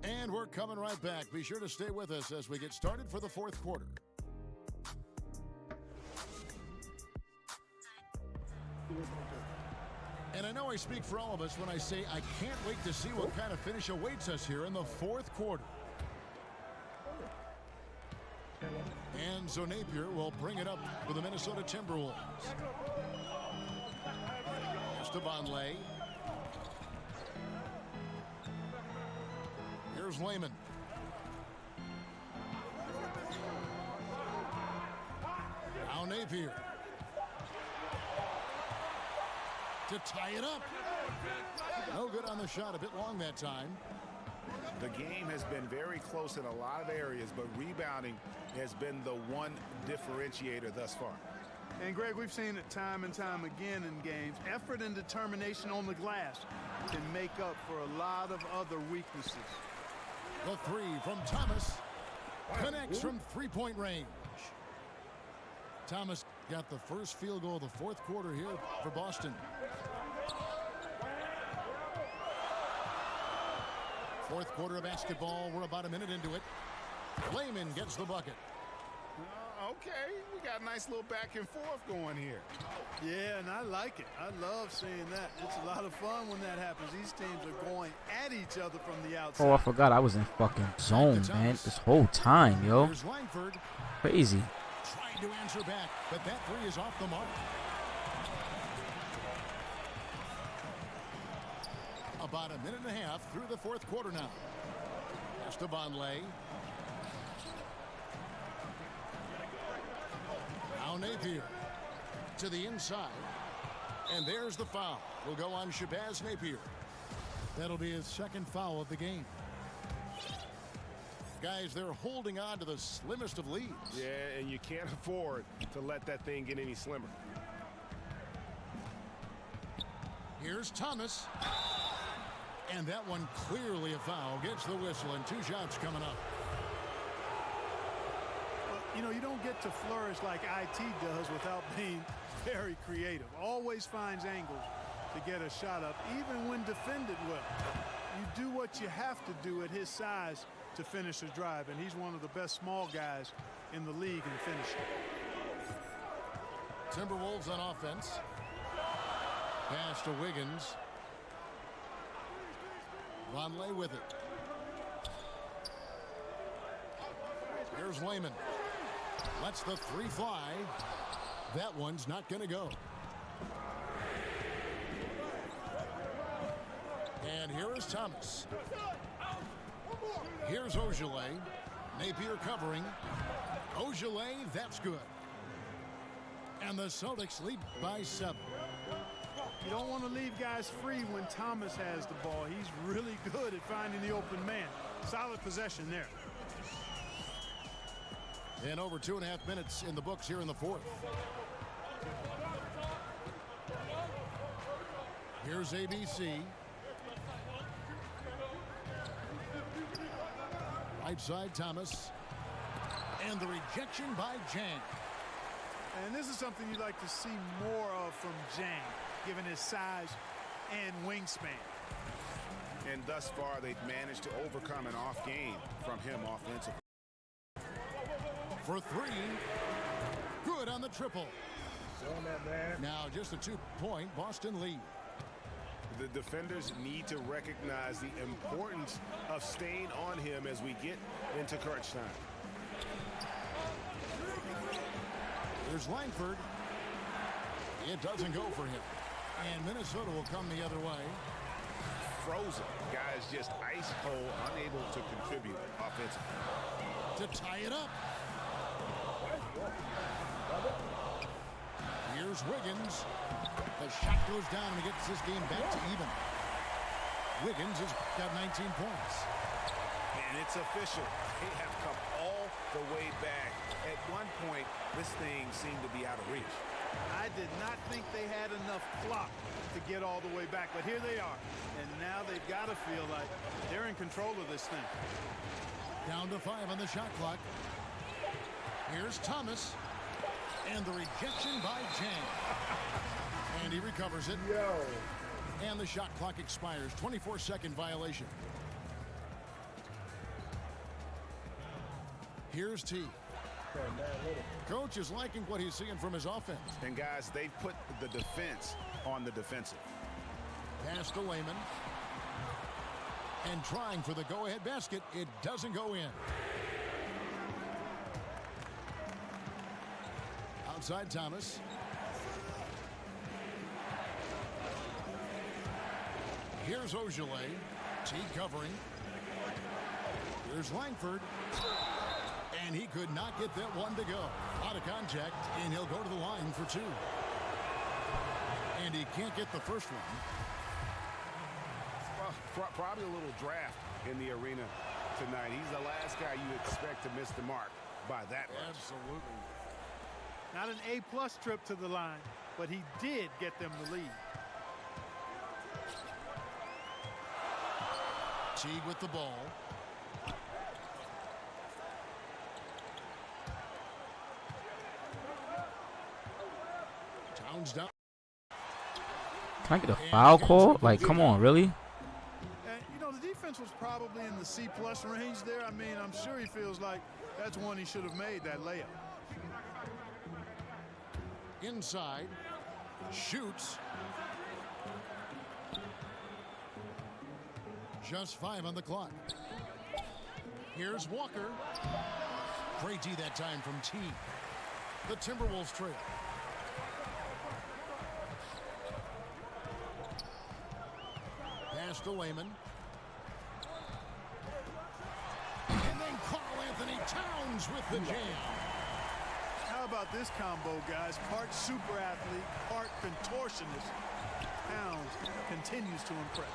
And we're coming right back. Be sure to stay with us as we get started for the fourth quarter. And I know I speak for all of us when I say I can't wait to see what kind of finish awaits us here in the fourth quarter. And so Napier will bring it up for the Minnesota Timberwolves. Esteban Lay. Here's Layman. Now Napier. To tie it up. No good on the shot. A bit long that time. The game has been very close in a lot of areas, but rebounding has been the one differentiator thus far. And Greg, we've seen it time and time again in games. Effort and determination on the glass can make up for a lot of other weaknesses. The three from Thomas connects from three-point range. Thomas got the first field goal of the fourth quarter here for Boston. Fourth quarter of basketball. We're about a minute into it. Layman gets the bucket. Okay, we got a nice little back and forth going here. Yeah, and I like it. I love seeing that. It's a lot of fun when that happens. These teams are going at each other from the outside. Oh, I forgot I was in fucking zone, man, this whole time, yo. Here's Langford. Crazy. Trying to answer back, but that three is off the mark. About a minute and a half through the fourth quarter now. Esteban Lay. Now Napier to the inside. And there's the foul. Will go on Shabazz Napier. That'll be his second foul of the game. Guys, they're holding on to the slimmest of leads. Yeah, and you can't afford to let that thing get any slimmer. Here's Thomas. And that one clearly a foul. Gets the whistle, and 2 shots coming up. Well, you know, you don't get to flourish like IT does without being very creative. Always finds angles to get a shot up, even when defended well. You do what you have to do at his size to finish a drive, and he's one of the best small guys in the league in finishing. Timberwolves on offense. Pass to Wiggins. Vonleh with it. Here's Layman. Lets the three fly. That one's not going to go. And here is Thomas. Here's Ojale. Napier covering. Ojale, that's good. And the Celtics lead by 7. You don't want to leave guys free when Thomas has the ball. He's really good at finding the open man. Solid possession there. And over 2.5 minutes in the books here in the fourth. Here's ABC. Right side Thomas. And the rejection by Jang. And this is something you'd like to see more of from Jang, given his size and wingspan. And thus far, they've managed to overcome an off game from him offensively. For 3. Good on the triple. Now just a 2-point Boston lead. The defenders need to recognize the importance of staying on him as we get into crunch time. Here's Langford. It doesn't go for him. And Minnesota will come the other way. Frozen. Guys just ice cold, unable to contribute offensively. To tie it up. Here's Wiggins. The shot goes down and he gets this game back to even. Wiggins has got 19 points. And it's official. They have come all the way back. At one point, this thing seemed to be out of reach. I did not think they had enough clock to get all the way back, but here they are. And now they've got to feel like they're in control of this thing. Down to 5 on the shot clock. Here's Thomas. And the rejection by Jang. And he recovers it. Yo. And the shot clock expires. 24-second violation. Here's T. Coach is liking what he's seeing from his offense. And guys, they've put the defense on the defensive. Pass to Layman. And trying for the go-ahead basket. It doesn't go in. Outside Thomas. Here's Ojale. T covering. Here's Langford. And he could not get that one to go. Out of contact, and he'll go to the line for 2. And he can't get the first one. Well, probably a little draft in the arena tonight. He's the last guy you expect to miss the mark by that much. Absolutely. Not an A+ trip to the line, but he did get them the lead. Teague with the ball. Towns down. Can I get a foul call? Like, come on, really? And, you know, the defense was probably in the C+ range there. I mean, I'm sure he feels like that's one he should have made, that layup. Inside. Shoots. Just 5 on the clock. Here's Walker. Great D that time from T. The Timberwolves trail. Pass to Layman. And then Karl Anthony Towns with the jam. How about this combo, guys? Part super athlete, part contortionist. Towns continues to impress.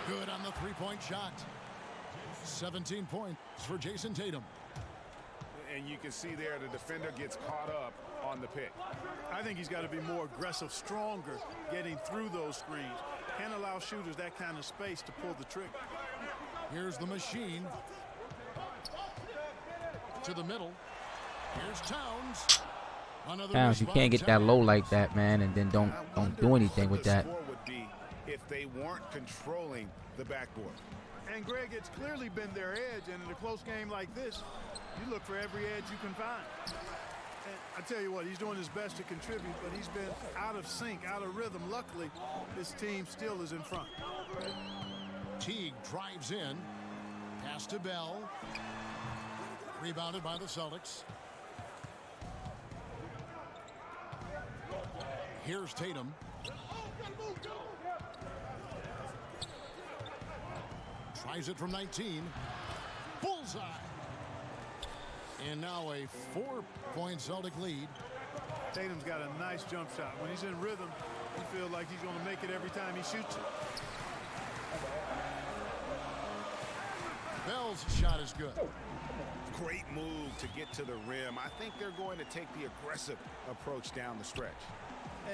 Good on the three-point shot. 17 points for Jason Tatum. And you can see there the defender gets caught up on the pick. I think he's got to be more aggressive, stronger, getting through those screens. Can't allow shooters that kind of space to pull the trigger. Here's the machine. To the middle. Here's Towns. Towns, you can't get that low like that, man, and then don't do anything with that. What would be if they weren't controlling the backboard? And Greg, it's clearly been their edge, and in a close game like this, you look for every edge you can find. And I tell you what, he's doing his best to contribute, but he's been out of sync, out of rhythm. Luckily, this team still is in front. Teague drives in. Pass to Bell. Rebounded by the Celtics. Here's Tatum. Tries it from 19. Bullseye. And now a 4-point Celtic lead. Tatum's got a nice jump shot. When he's in rhythm, you feel like he's going to make it every time he shoots it. Bell's shot is good. Great move to get to the rim. I think they're going to take the aggressive approach down the stretch.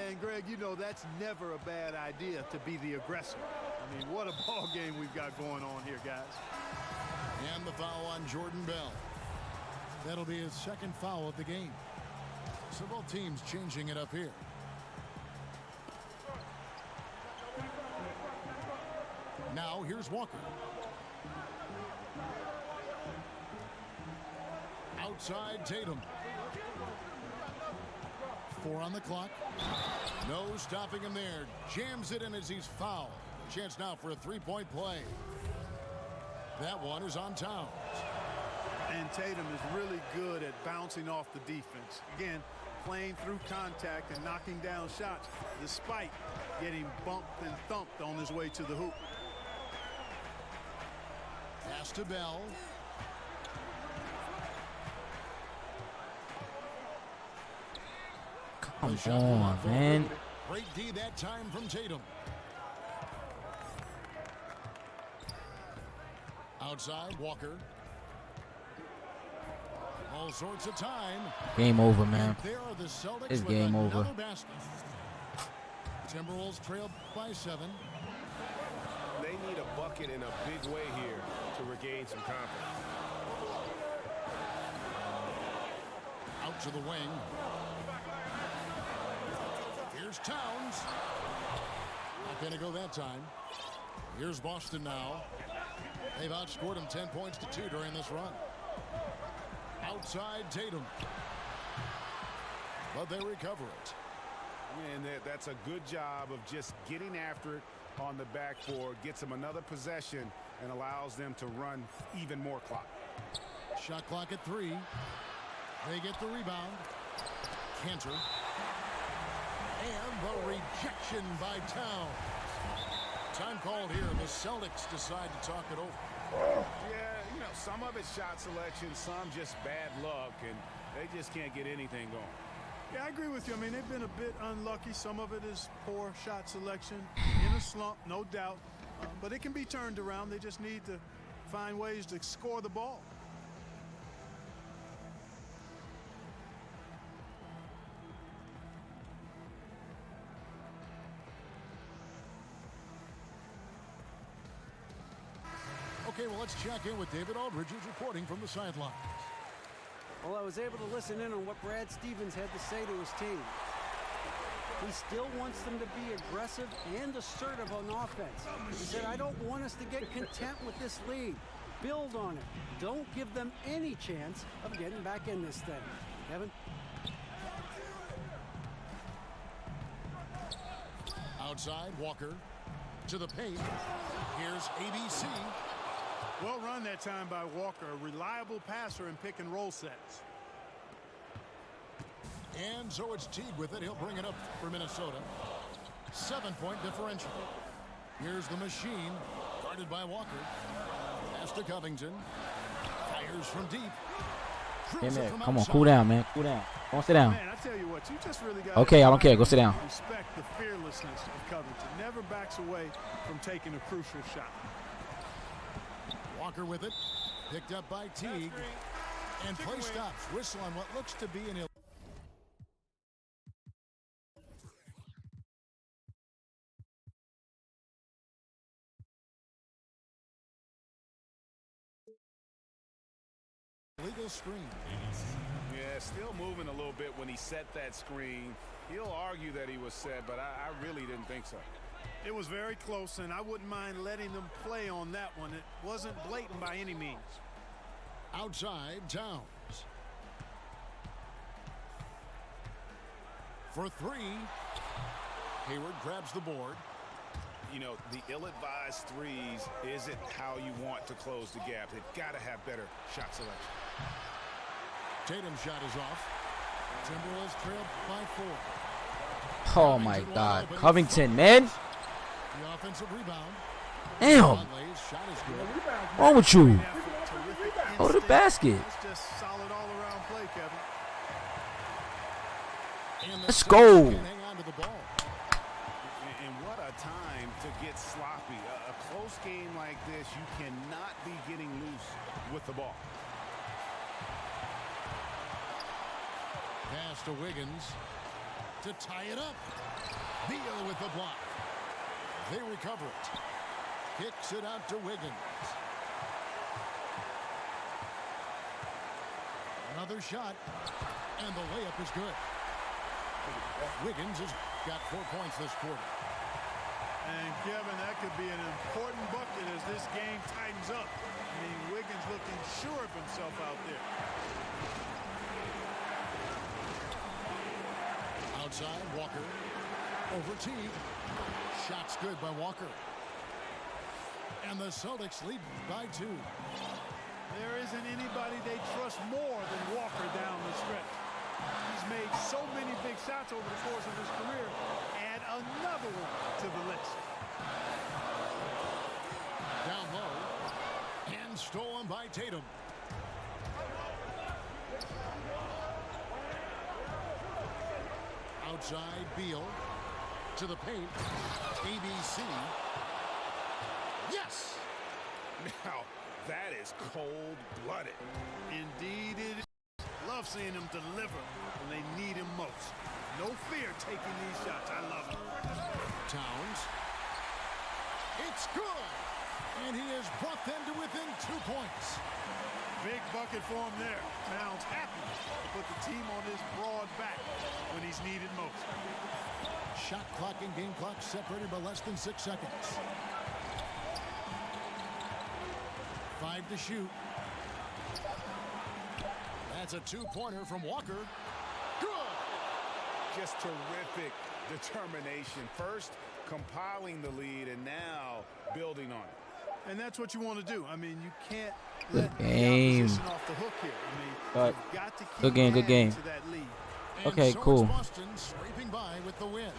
And Greg, you know that's never a bad idea to be the aggressor. I mean, what a ball game we've got going on here, guys. And the foul on Jordan Bell. That'll be his second foul of the game. So both teams changing it up here. Now here's Walker. Outside Tatum. 4 on the clock. No stopping him there. Jams it in as he's fouled. Chance now for a three-point play. That one is on Towns. And Tatum is really good at bouncing off the defense. Again, playing through contact and knocking down shots despite getting bumped and thumped on his way to the hoop. Pass to Bell. Come on, man. Great D that time from Tatum. Outside, Walker. All sorts of time. Game over, man. There are the Celtics. It's game over. Basket. Timberwolves trail by 7. They need a bucket in a big way here to regain some confidence. Out to the wing. Here's Towns. Not going to go that time. Here's Boston now. They've outscored him 10 points to 2 during this run. Outside Tatum. But they recover it. And that's a good job of just getting after it on the backboard. Gets them another possession and allows them to run even more clock. Shot clock at 3. They get the rebound. Cantor. And the rejection by Town. Time called here. The Celtics decide to talk it over. Yeah, you know, some of it's shot selection, some just bad luck, and they just can't get anything going. Yeah, I agree with you. I mean, they've been a bit unlucky. Some of it is poor shot selection. In a slump, no doubt. But it can be turned around. They just need to find ways to score the ball. Okay, well, let's check in with David Aldridge, who's reporting from the sidelines. Well, I was able to listen in on what Brad Stevens had to say to his team. He still wants them to be aggressive and assertive on offense. He said, I don't want us to get content with this lead. Build on it. Don't give them any chance of getting back in this thing. Kevin? Outside, Walker to the paint. Here's ABC. Well run that time by Walker, a reliable passer in pick and roll sets. And so it's Teague with it. He'll bring it up for Minnesota. 7-point differential. Here's the machine, guarded by Walker. Pass to Covington. Fires from deep. Hey, man, come on, cool down, man. Cool down. Go sit down. Man, I tell you what, you just really got Okay, I don't care. Go sit down. Respect the fearlessness of Covington. Never backs away from taking a crucial shot. Walker with it. Picked up by Teague. And play stops. Whistle on what looks to be an illegal screen. Yeah, still moving a little bit when he set that screen. He'll argue that he was set, but I really didn't think so. It was very close, and I wouldn't mind letting them play on that one. It wasn't blatant by any means. Outside, Towns. For 3. Hayward grabs the board. You know, the ill-advised threes isn't how you want to close the gap. They've got to have better shot selection. Tatum's shot is off. Timberwolves trail by 4. Oh, my God. Covington, man. The offensive rebound. Damn. Conley's shot is good. What's wrong with you? Go to the basket. It's just solid all-around play, Kevin. And the Let's Celtics go. can hang on to the ball. And what a time to get sloppy. A close game like this, you cannot be getting loose with the ball. Pass to Wiggins to tie it up. Beal with the block. They recover it. Kicks it out to Wiggins. Another shot, and the layup is good. Wiggins has got 4 points this quarter. And Kevin, that could be an important bucket as this game tightens up. I mean, Wiggins looking sure of himself out there. Outside, Walker. Over Teague. Shot's good by Walker. And the Celtics lead by 2. There isn't anybody they trust more than Walker down the stretch. He's made so many big shots over the course of his career. Add another one to the list. Down low. And stolen by Tatum. Outside, Beal. To the paint. ABC. Yes! Now, that is cold-blooded. Indeed it is. Love seeing him deliver when they need him most. No fear taking these shots. I love it. Towns. It's good! And he has brought them to within 2 points. Big bucket for him there. Towns happy to put the team on his broad back when he's needed most. Shot clock and game clock separated by less than 6 seconds. 5 to shoot. That's a 2-pointer from Walker. Good! Just terrific determination. First, compiling the lead, and now building on it. And that's what you want to do. I mean, you can't let the game. opposition off the hook here. I mean, But you've got to keep good game, good adding game. to that lead. And Okay, so cool. it's Boston scraping by with the win.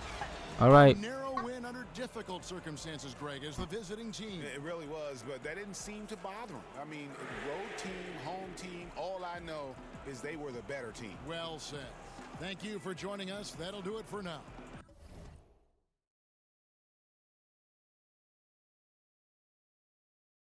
All right. Narrow win under difficult circumstances, Greg, as the visiting team. It really was, but that didn't seem to bother them. I mean, road team, home team, all I know is they were the better team. Well said. Thank you for joining us. That'll do it for now.